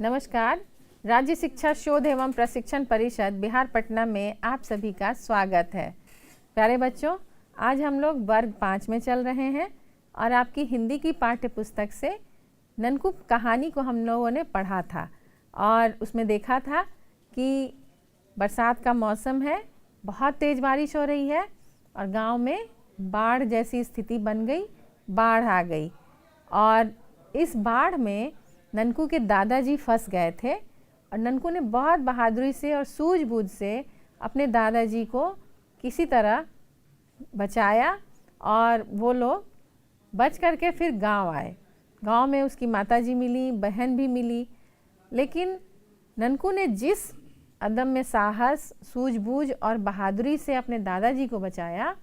नमस्कार। राज्य शिक्षा शोध एवं प्रशिक्षण परिषद बिहार पटना में आप सभी का स्वागत है। प्यारे बच्चों, आज हम लोग वर्ग 5 में चल रहे हैं और आपकी हिंदी की पाठ्य पुस्तक से ननकू कहानी को हम लोगों ने पढ़ा था और उसमें देखा था कि बरसात का मौसम है, बहुत तेज़ बारिश हो रही है और गांव में बाढ़ जैसी स्थिति बन गई, बाढ़ आ गई और इस बाढ़ में ननकू के दादाजी फंस गए थे और ननकू ने बहुत बहादुरी से और सूझबूझ से अपने दादाजी को किसी तरह बचाया और वो लोग बच करके फिर गांव आए। गांव में उसकी माताजी मिली, बहन भी मिली, लेकिन ननकू ने जिस अदम्य साहस, सूझबूझ और बहादुरी से अपने दादाजी को बचाया,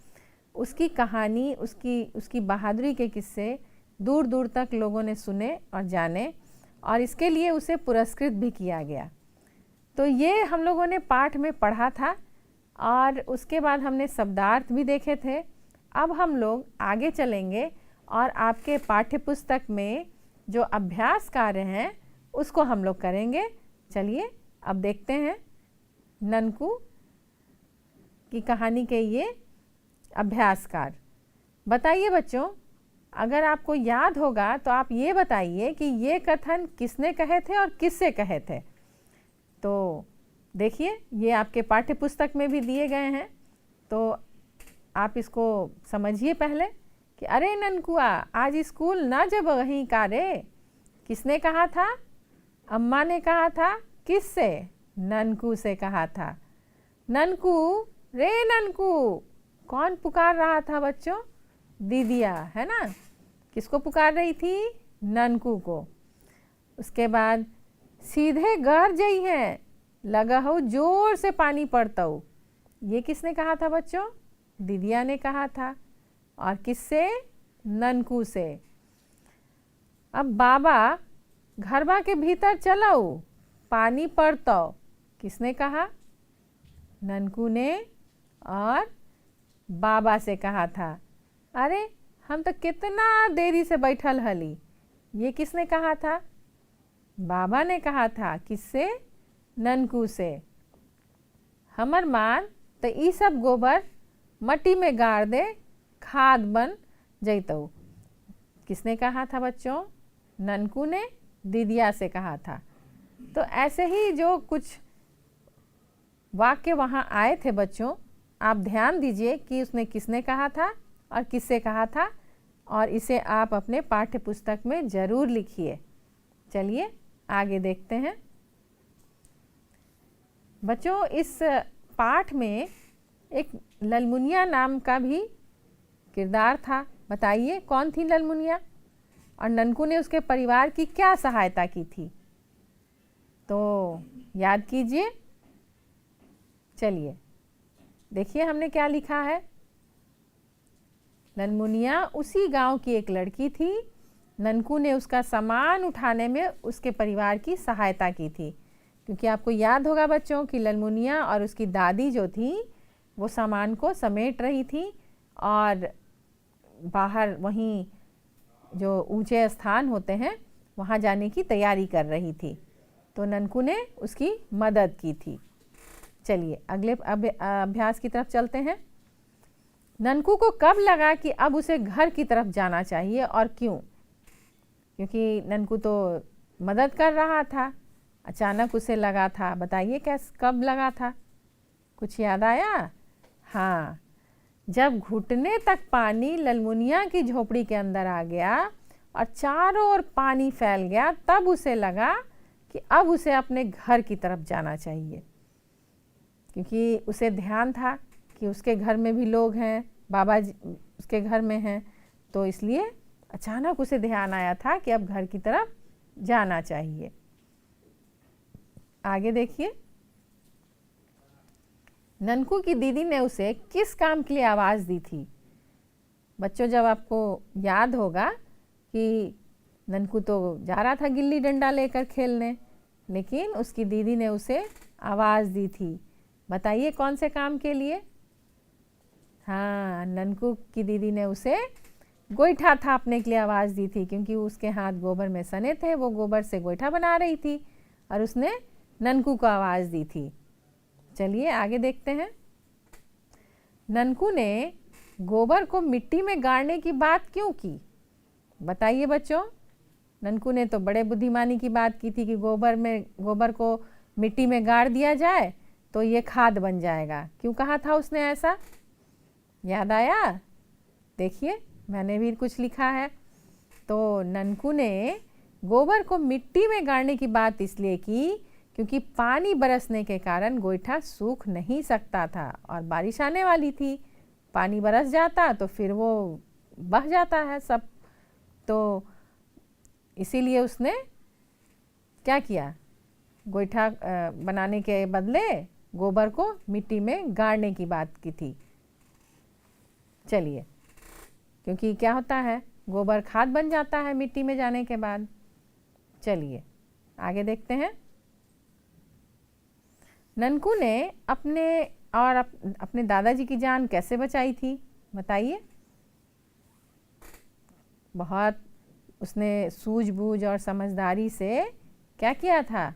उसकी कहानी, उसकी बहादुरी के किस्से दूर दूर तक लोगों ने सुने और जाने और इसके लिए उसे पुरस्कृत भी किया गया। तो ये हम लोगों ने पाठ में पढ़ा था और उसके बाद हमने शब्दार्थ भी देखे थे। अब हम लोग आगे चलेंगे और आपके पाठ्य पुस्तक में जो अभ्यास कार्य हैं उसको हम लोग करेंगे। चलिए अब देखते हैं ननकू की कहानी के ये अभ्यास कार्य। बताइए बच्चों, अगर आपको याद होगा तो आप ये बताइए कि ये कथन किसने कहे थे और किससे कहे थे। तो देखिए, ये आपके पाठ्य पुस्तक में भी दिए गए हैं, तो आप इसको समझिए पहले कि अरे ननकुआ, आज स्कूल ना जब वहीं का रे। किसने कहा था? अम्मा ने कहा था। किससे? ननकू से कहा था। ननकू, रे ननकू। कौन पुकार रहा था बच्चों? दीदिया, है ना। किसको पुकार रही थी? ननकू को। उसके बाद सीधे घर जई है, लगा हो जोर से पानी पड़ता हो। ये किसने कहा था बच्चों? दीदिया ने कहा था। और किससे? ननकू से। अब बाबा घरबा के भीतर चलो, पानी पड़ता। किसने कहा? ननकू ने और बाबा से कहा था। अरे हम तो कितना देरी से बैठल हली। ये किसने कहा था? बाबा ने कहा था। किससे? ननकू से। हमर मान तो ई सब गोबर मट्टी में गाड़ दे, खाद बन जैतौ। किसने कहा था बच्चों? ननकू ने दीदिया से कहा था। तो ऐसे ही जो कुछ वाक्य वहाँ आए थे बच्चों, आप ध्यान दीजिए कि उसने किसने कहा था और किससे कहा था, और इसे आप अपने पाठ्य पुस्तक में ज़रूर लिखिए। चलिए आगे देखते हैं बच्चों। इस पाठ में एक ललमुनिया नाम का भी किरदार था। बताइए कौन थी ललमुनिया और ननकू ने उसके परिवार की क्या सहायता की थी? तो याद कीजिए। चलिए देखिए हमने क्या लिखा है। ललमुनिया उसी गांव की एक लड़की थी। ननकू ने उसका सामान उठाने में उसके परिवार की सहायता की थी, क्योंकि आपको याद होगा बच्चों कि ललमुनिया और उसकी दादी जो थी वो सामान को समेट रही थी और बाहर वहीं जो ऊंचे स्थान होते हैं वहाँ जाने की तैयारी कर रही थी। तो ननकू ने उसकी मदद की थी। चलिए अगले अभ्यास की तरफ चलते हैं। ननकू को कब लगा कि अब उसे घर की तरफ जाना चाहिए और क्यों? क्योंकि ननकू तो मदद कर रहा था, अचानक उसे लगा था। बताइए कैसे, कब लगा था? कुछ याद आया? हाँ, जब घुटने तक पानी ललमुनिया की झोपड़ी के अंदर आ गया और चारों ओर पानी फैल गया, तब उसे लगा कि अब उसे अपने घर की तरफ जाना चाहिए, क्योंकि उसे ध्यान था कि उसके घर में भी लोग हैं, बाबा जी उसके घर में हैं। तो इसलिए अचानक उसे ध्यान आया था कि अब घर की तरफ जाना चाहिए। आगे देखिए, ननकू की दीदी ने उसे किस काम के लिए आवाज़ दी थी? बच्चों, जब आपको याद होगा कि ननकू तो जा रहा था गिल्ली डंडा लेकर खेलने, लेकिन उसकी दीदी ने उसे आवाज़ दी थी। बताइए कौन से काम के लिए? हाँ, ननकू की दीदी ने उसे गोईठा थापने के लिए आवाज़ दी थी, क्योंकि उसके हाथ गोबर में सने थे। वो गोबर से गोईठा बना रही थी और उसने ननकू को आवाज़ दी थी। चलिए आगे देखते हैं। ननकू ने गोबर को मिट्टी में गाड़ने की बात क्यों की? बताइए बच्चों। ननकू ने तो बड़े बुद्धिमानी की बात की थी कि गोबर को मिट्टी में गाड़ दिया जाए तो ये खाद बन जाएगा। क्यों कहा था उसने ऐसा? याद आया? देखिए मैंने भी कुछ लिखा है। तो ननकू ने गोबर को मिट्टी में गाड़ने की बात इसलिए की क्योंकि पानी बरसने के कारण गोईठा सूख नहीं सकता था और बारिश आने वाली थी। पानी बरस जाता तो फिर वो बह जाता है सब, तो इसीलिए उसने क्या किया, गोईठा बनाने के बदले गोबर को मिट्टी में गाड़ने की बात की थी। चलिए, क्योंकि क्या होता है, गोबर खाद बन जाता है मिट्टी में जाने के बाद। चलिए आगे देखते हैं। ननकू ने अपने दादाजी की जान कैसे बचाई थी? बताइए। बहुत उसने सूझबूझ और समझदारी से क्या किया था,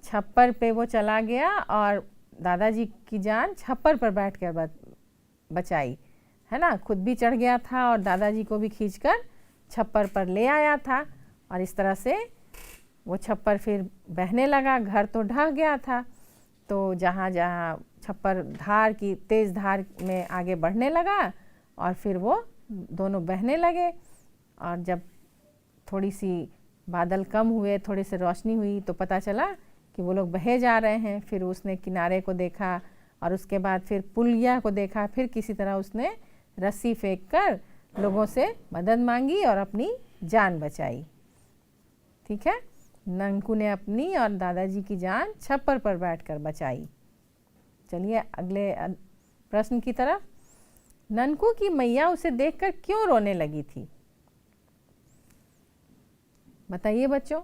छप्पर पे वो चला गया और दादाजी की जान छप्पर पर बैठकर बचाई, है ना। खुद भी चढ़ गया था और दादाजी को भी खींचकर छप्पर पर ले आया था और इस तरह से वो छप्पर फिर बहने लगा। घर तो ढह गया था, तो जहाँ जहाँ छप्पर तेज़ धार में आगे बढ़ने लगा और फिर वो दोनों बहने लगे। और जब थोड़ी सी बादल कम हुए, थोड़ी सी रोशनी हुई तो पता चला कि वो लोग बहे जा रहे हैं। फिर उसने किनारे को देखा और उसके बाद फिर पुलिया को देखा। फिर किसी तरह उसने रस्सी फेंक कर लोगों से मदद मांगी और अपनी जान बचाई। ठीक है, ननकू ने अपनी और दादाजी की जान छप्पर पर बैठकर बचाई। चलिए अगले प्रश्न की तरफ। ननकू की मैया उसे देखकर क्यों रोने लगी थी? बताइए बच्चों।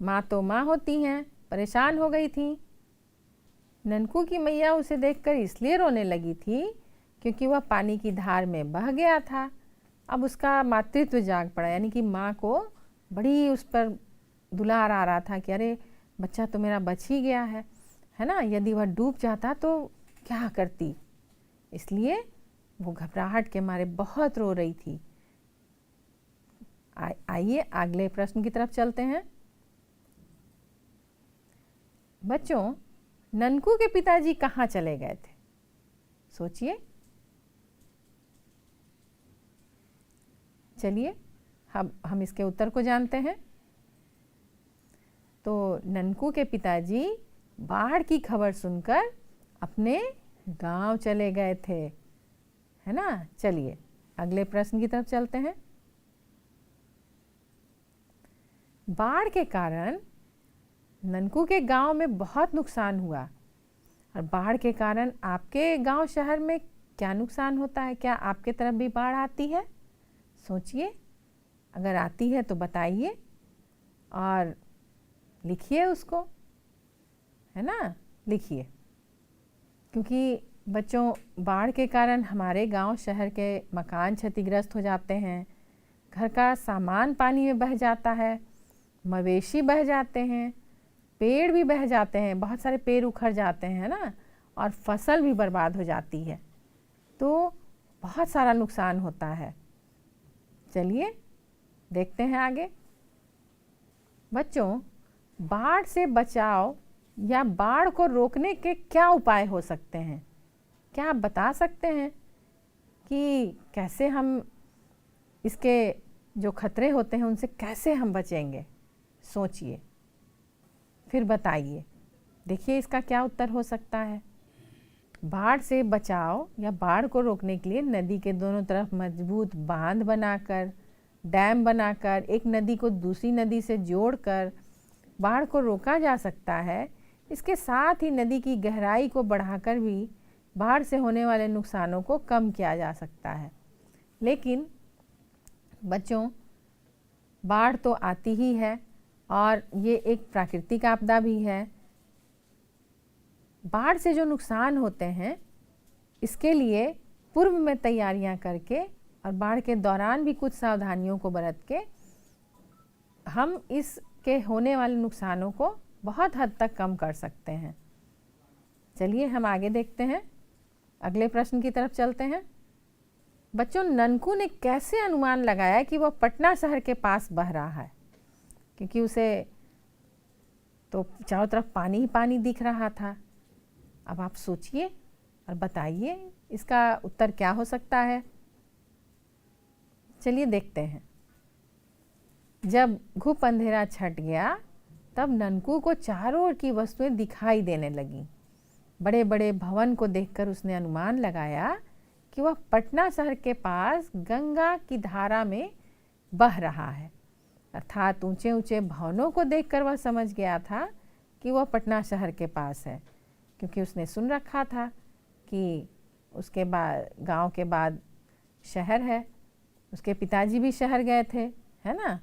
माँ तो माँ होती हैं, परेशान हो गई थी। ननकू की मैया उसे देखकर इसलिए रोने लगी थी क्योंकि वह पानी की धार में बह गया था। अब उसका मातृत्व जाग पड़ा, यानी कि माँ को बड़ी उस पर दुलार आ रहा था कि अरे बच्चा तो मेरा बच ही गया है ना। यदि वह डूब जाता तो क्या करती, इसलिए वो घबराहट के मारे बहुत रो रही थी। आइए अगले प्रश्न की तरफ चलते हैं। बच्चों, ननकू के पिताजी कहाँ चले गए थे? सोचिए। चलिए हम इसके उत्तर को जानते हैं। तो ननकू के पिताजी बाढ़ की खबर सुनकर अपने गांव चले गए थे, है ना। चलिए अगले प्रश्न की तरफ चलते हैं। बाढ़ के कारण ननकू के गांव में बहुत नुकसान हुआ। और बाढ़ के कारण आपके गांव शहर में क्या नुकसान होता है? क्या आपके तरफ भी बाढ़ आती है? सोचिए, अगर आती है तो बताइए और लिखिए उसको, है ना, लिखिए। क्योंकि बच्चों, बाढ़ के कारण हमारे गांव शहर के मकान क्षतिग्रस्त हो जाते हैं, घर का सामान पानी में बह जाता है, मवेशी बह जाते हैं, पेड़ भी बह जाते हैं, बहुत सारे पेड़ उखड़ जाते हैं ना, और फसल भी बर्बाद हो जाती है। तो बहुत सारा नुकसान होता है। चलिए देखते हैं आगे। बच्चों, बाढ़ से बचाव या बाढ़ को रोकने के क्या उपाय हो सकते हैं? क्या आप बता सकते हैं कि कैसे हम इसके जो खतरे होते हैं उनसे कैसे हम बचेंगे? सोचिए, फिर बताइए। देखिए इसका क्या उत्तर हो सकता है। बाढ़ से बचाव या बाढ़ को रोकने के लिए नदी के दोनों तरफ मजबूत बांध बनाकर, डैम बनाकर, एक नदी को दूसरी नदी से जोड़कर बाढ़ को रोका जा सकता है। इसके साथ ही नदी की गहराई को बढ़ाकर भी बाढ़ से होने वाले नुकसानों को कम किया जा सकता है। लेकिन बच्चों, बाढ़ तो आती ही है और ये एक प्राकृतिक आपदा भी है। बाढ़ से जो नुकसान होते हैं इसके लिए पूर्व में तैयारियां करके और बाढ़ के दौरान भी कुछ सावधानियों को बरत के हम इसके होने वाले नुकसानों को बहुत हद तक कम कर सकते हैं। चलिए हम आगे देखते हैं, अगले प्रश्न की तरफ चलते हैं। बच्चों, ननकू ने कैसे अनुमान लगाया कि वह पटना शहर के पास बह रहा है? क्योंकि उसे तो चारों तरफ पानी ही पानी दिख रहा था। अब आप सोचिए और बताइए इसका उत्तर क्या हो सकता है। चलिए देखते हैं। जब घुप अंधेरा छट गया तब ननकू को चारों ओर की वस्तुएं दिखाई देने लगीं। बड़े बड़े भवन को देखकर उसने अनुमान लगाया कि वह पटना शहर के पास गंगा की धारा में बह रहा है। अर्थात ऊंचे ऊंचे भवनों को देखकर वह समझ गया था कि वह पटना शहर के पास है, क्योंकि उसने सुन रखा था कि उसके बाद गांव के बाद शहर है। उसके पिताजी भी शहर गए थे, है ना।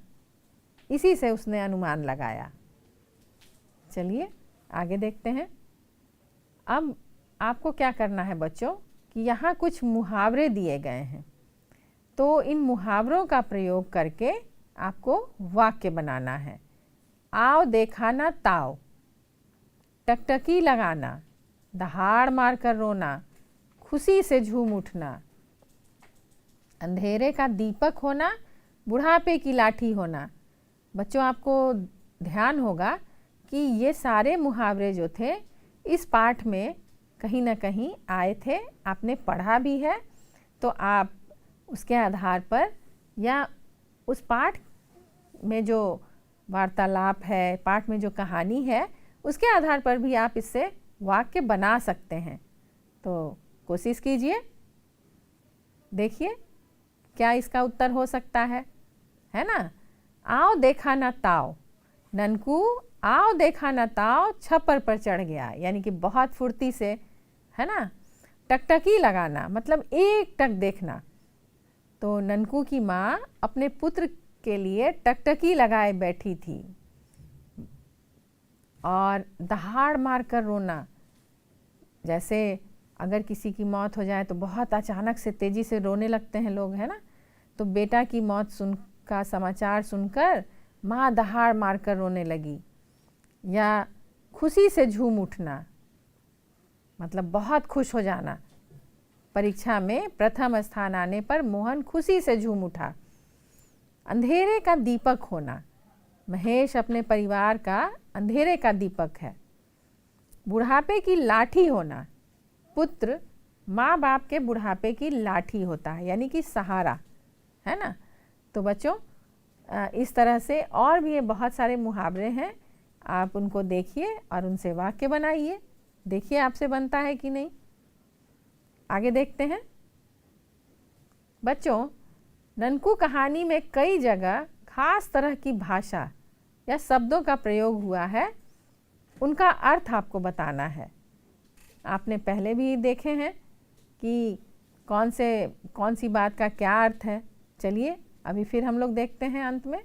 इसी से उसने अनुमान लगाया। चलिए आगे देखते हैं। अब आपको क्या करना है बच्चों कि यहाँ कुछ मुहावरे दिए गए हैं, तो इन मुहावरों का प्रयोग करके आपको वाक्य बनाना है। आओ देखा ना ताव, टकटकी लगाना, दहाड़ मारकर रोना, खुशी से झूम उठना, अंधेरे का दीपक होना, बुढ़ापे की लाठी होना। बच्चों, आपको ध्यान होगा कि ये सारे मुहावरे जो थे इस पाठ में कहीं ना कहीं आए थे, आपने पढ़ा भी है। तो आप उसके आधार पर या उस पाठ में जो वार्तालाप है, पाठ में जो कहानी है, उसके आधार पर भी आप इससे वाक्य बना सकते हैं। तो कोशिश कीजिए, देखिए क्या इसका उत्तर हो सकता है ना। आओ देखा ना ताव, ननकू आओ देखा ना ताव छप्पर पर चढ़ गया, यानी कि बहुत फुर्ती से, है ना। टकटकी लगाना मतलब एक टक देखना, तो ननकू की माँ अपने पुत्र के लिए टकटकी लगाए बैठी थी। और दहाड़ मारकर रोना, जैसे अगर किसी की मौत हो जाए तो बहुत अचानक से तेजी से रोने लगते हैं लोग, है ना। तो बेटा की मौत का समाचार सुनकर माँ दहाड़ मारकर रोने लगी। या खुशी से झूम उठना मतलब बहुत खुश हो जाना, परीक्षा में प्रथम स्थान आने पर मोहन खुशी से झूम उठा। अंधेरे का दीपक होना, महेश अपने परिवार का अंधेरे का दीपक है। बुढ़ापे की लाठी होना, पुत्र माँ बाप के बुढ़ापे की लाठी होता है, यानी कि सहारा, है ना। तो बच्चों, इस तरह से और भी ये बहुत सारे मुहावरे हैं, आप उनको देखिए और उनसे वाक्य बनाइए। देखिए आपसे बनता है कि नहीं। आगे देखते हैं। बच्चों, ननकू कहानी में कई जगह खास तरह की भाषा या शब्दों का प्रयोग हुआ है, उनका अर्थ आपको बताना है। आपने पहले भी देखे हैं कि कौन सी बात का क्या अर्थ है। चलिए अभी फिर हम लोग देखते हैं अंत में।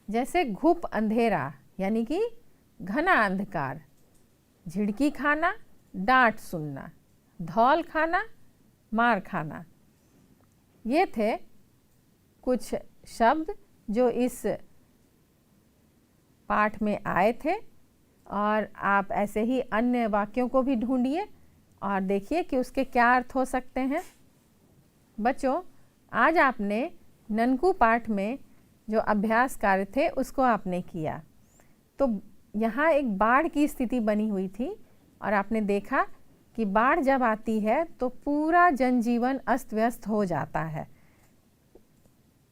जैसे घुप अंधेरा यानी कि घना अंधकार, झिड़की खाना, डांट सुनना, धौल खाना, मार खाना। ये थे कुछ शब्द जो इस पाठ में आए थे, और आप ऐसे ही अन्य वाक्यों को भी ढूंढिए और देखिए कि उसके क्या अर्थ हो सकते हैं। बच्चों, आज आपने ननकू पाठ में जो अभ्यास कार्य थे उसको आपने किया। तो यहाँ एक बाढ़ की स्थिति बनी हुई थी और आपने देखा कि बाढ़ जब आती है तो पूरा जनजीवन अस्त व्यस्त हो जाता है।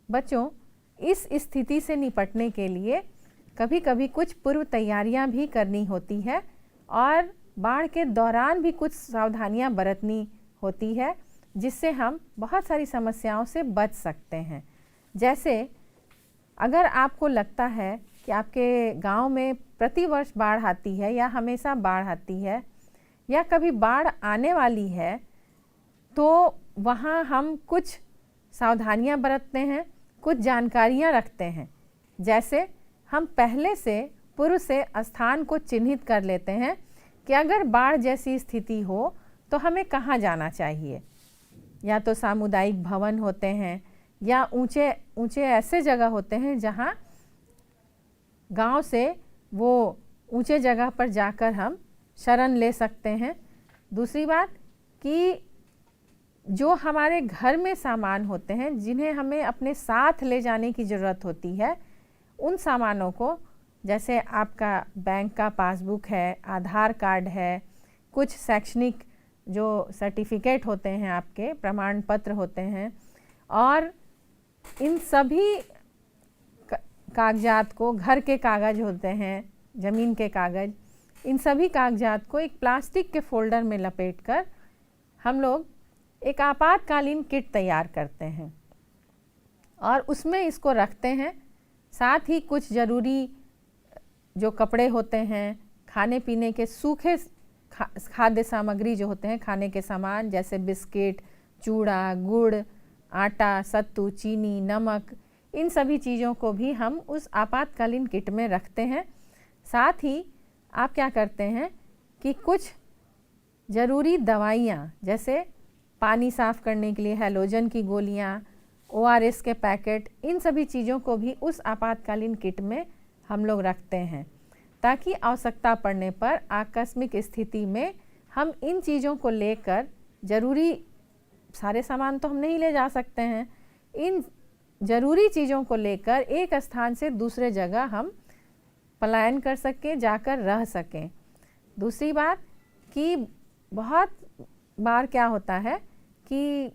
बच्चों, इस स्थिति से निपटने के लिए कभी कभी कुछ पूर्व तैयारियां भी करनी होती है और बाढ़ के दौरान भी कुछ सावधानियां बरतनी होती है, जिससे हम बहुत सारी समस्याओं से बच सकते हैं। जैसे अगर आपको लगता है कि आपके गांव में प्रतिवर्ष बाढ़ आती है या हमेशा बाढ़ आती है या कभी बाढ़ आने वाली है, तो वहाँ हम कुछ सावधानियां बरतते हैं, कुछ जानकारियां रखते हैं। जैसे हम पहले से पूर्व से स्थान को चिन्हित कर लेते हैं कि अगर बाढ़ जैसी स्थिति हो तो हमें कहाँ जाना चाहिए। या तो सामुदायिक भवन होते हैं या ऊंचे ऊंचे ऐसे जगह होते हैं जहाँ गांव से वो ऊंचे जगह पर जाकर हम शरण ले सकते हैं। दूसरी बात कि जो हमारे घर में सामान होते हैं जिन्हें हमें अपने साथ ले जाने की ज़रूरत होती है, उन सामानों को, जैसे आपका बैंक का पासबुक है, आधार कार्ड है, कुछ शैक्षणिक जो सर्टिफिकेट होते हैं, आपके प्रमाण पत्र होते हैं, और इन सभी कागजात को, घर के कागज़ होते हैं, ज़मीन के कागज़, इन सभी कागजात को एक प्लास्टिक के फोल्डर में लपेटकर हम लोग एक आपातकालीन किट तैयार करते हैं और उसमें इसको रखते हैं। साथ ही कुछ ज़रूरी जो कपड़े होते हैं, खाने पीने के सूखे खाद्य सामग्री जो होते हैं, खाने के सामान जैसे बिस्किट, चूड़ा, गुड़, आटा, सत्तू, चीनी, नमक, इन सभी चीज़ों को भी हम उस आपातकालीन किट में रखते हैं। साथ ही आप क्या करते हैं कि कुछ ज़रूरी दवाइयाँ, जैसे पानी साफ़ करने के लिए हैलोजन की गोलियाँ, ORS के पैकेट, इन सभी चीज़ों को भी उस आपातकालीन किट में हम लोग रखते हैं, ताकि आवश्यकता पड़ने पर आकस्मिक स्थिति में हम इन चीज़ों को लेकर, ज़रूरी सारे सामान तो हम नहीं ले जा सकते हैं, इन ज़रूरी चीज़ों को लेकर एक स्थान से दूसरे जगह हम पलायन कर सकें, जाकर रह सकें। दूसरी बात कि बहुत बार क्या होता है कि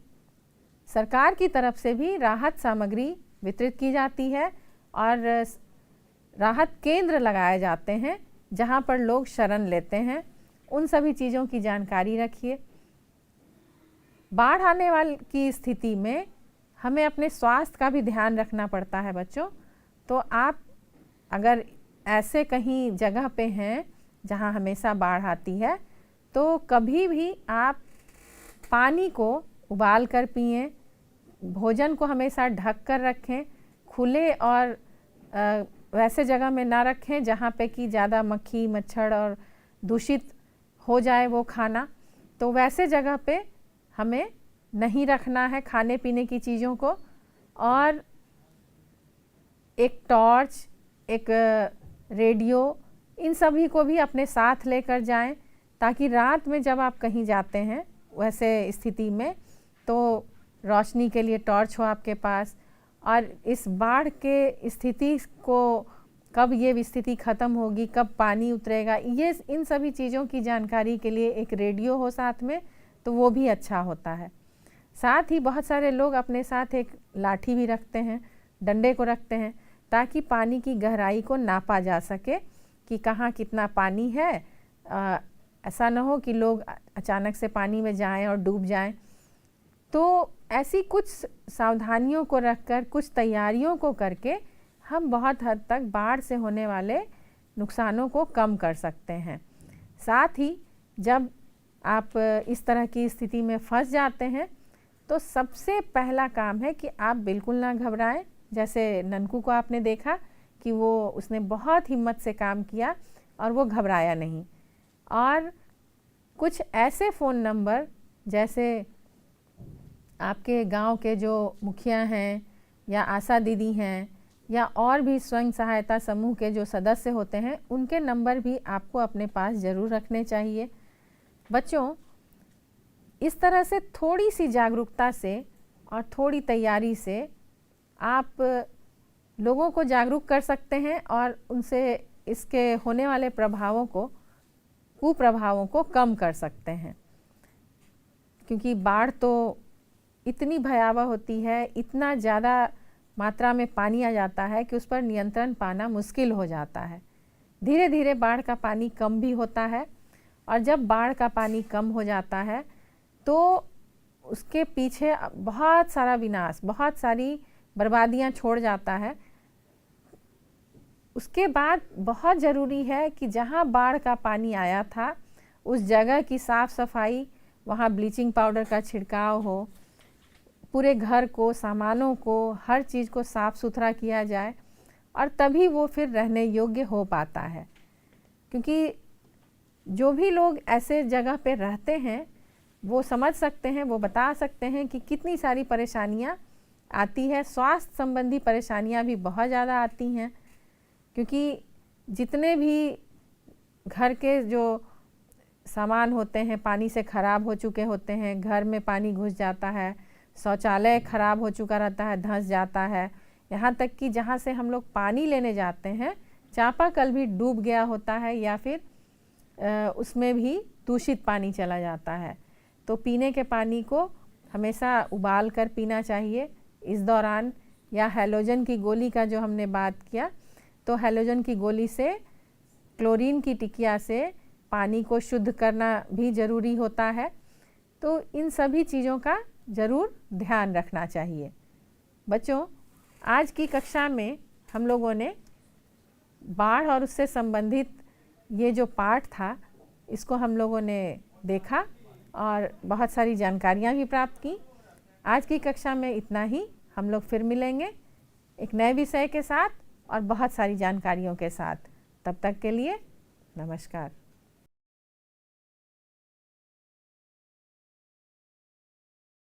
सरकार की तरफ से भी राहत सामग्री वितरित की जाती है और राहत केंद्र लगाए जाते हैं जहां पर लोग शरण लेते हैं। उन सभी चीज़ों की जानकारी रखिए। बाढ़ आने वाली की स्थिति में हमें अपने स्वास्थ्य का भी ध्यान रखना पड़ता है बच्चों। तो आप अगर ऐसे कहीं जगह पे हैं जहां हमेशा बाढ़ आती है, तो कभी भी आप पानी को उबाल कर पिएं, भोजन को हमेशा ढक कर रखें, खुले और वैसे जगह में ना रखें जहाँ पे कि ज़्यादा मक्खी मच्छर और दूषित हो जाए वो खाना। तो वैसे जगह पे हमें नहीं रखना है खाने पीने की चीज़ों को। और एक टॉर्च, एक रेडियो, इन सभी को भी अपने साथ लेकर जाएं, ताकि रात में जब आप कहीं जाते हैं वैसे स्थिति में तो रोशनी के लिए टॉर्च हो आपके पास। और इस बाढ़ के स्थिति को, कब ये स्थिति ख़त्म होगी, कब पानी उतरेगा, ये इन सभी चीज़ों की जानकारी के लिए एक रेडियो हो साथ में, तो वो भी अच्छा होता है। साथ ही बहुत सारे लोग अपने साथ एक लाठी भी रखते हैं, डंडे को रखते हैं, ताकि पानी की गहराई को नापा जा सके कि कहाँ कितना पानी है। ऐसा ना हो कि लोग अचानक से पानी में जाएं और डूब जाएं। तो ऐसी कुछ सावधानियों को रखकर, कुछ तैयारियों को करके हम बहुत हद तक बाढ़ से होने वाले नुकसानों को कम कर सकते हैं। साथ ही जब आप इस तरह की स्थिति में फंस जाते हैं तो सबसे पहला काम है कि आप बिल्कुल ना घबराएं। जैसे ननकू को आपने देखा कि उसने बहुत हिम्मत से काम किया और वो घबराया नहीं। और कुछ ऐसे फ़ोन नंबर, जैसे आपके गांव के जो मुखिया हैं या आशा दीदी हैं या और भी स्वयं सहायता समूह के जो सदस्य होते हैं, उनके नंबर भी आपको अपने पास ज़रूर रखने चाहिए। बच्चों, इस तरह से थोड़ी सी जागरूकता से और थोड़ी तैयारी से आप लोगों को जागरूक कर सकते हैं और उनसे इसके होने वाले कुप्रभावों को कम कर सकते हैं। क्योंकि बाढ़ तो इतनी भयावह होती है, इतना ज़्यादा मात्रा में पानी आ जाता है कि उस पर नियंत्रण पाना मुश्किल हो जाता है। धीरे धीरे बाढ़ का पानी कम भी होता है, और जब बाढ़ का पानी कम हो जाता है तो उसके पीछे बहुत सारा विनाश, बहुत सारी बर्बादियां छोड़ जाता है। उसके बाद बहुत ज़रूरी है कि जहां बाढ़ का पानी आया था उस जगह की साफ़ सफाई, वहां ब्लीचिंग पाउडर का छिड़काव हो, पूरे घर को, सामानों को, हर चीज़ को साफ़ सुथरा किया जाए, और तभी वो फिर रहने योग्य हो पाता है। क्योंकि जो भी लोग ऐसे जगह पे रहते हैं वो समझ सकते हैं, वो बता सकते हैं कि कितनी सारी परेशानियां आती है। स्वास्थ्य संबंधी परेशानियां भी बहुत ज़्यादा आती हैं, क्योंकि जितने भी घर के जो सामान होते हैं पानी से ख़राब हो चुके होते हैं, घर में पानी घुस जाता है, शौचालय ख़राब हो चुका रहता है, धंस जाता है, यहाँ तक कि जहाँ से हम लोग पानी लेने जाते हैं चापाकल भी डूब गया होता है या फिर उसमें भी दूषित पानी चला जाता है। तो पीने के पानी को हमेशा उबाल कर पीना चाहिए इस दौरान, या हैलोजन की गोली का जो हमने बात किया, तो हैलोजन की गोली से, क्लोरीन की टिकिया से पानी को शुद्ध करना भी ज़रूरी होता है। तो इन सभी चीज़ों का ज़रूर ध्यान रखना चाहिए। बच्चों, आज की कक्षा में हम लोगों ने बाढ़ और उससे संबंधित ये जो पाठ था इसको हम लोगों ने देखा और बहुत सारी जानकारियाँ भी प्राप्त की। आज की कक्षा में इतना ही। हम लोग फिर मिलेंगे एक नए विषय के साथ और बहुत सारी जानकारियों के साथ। तब तक के लिए नमस्कार।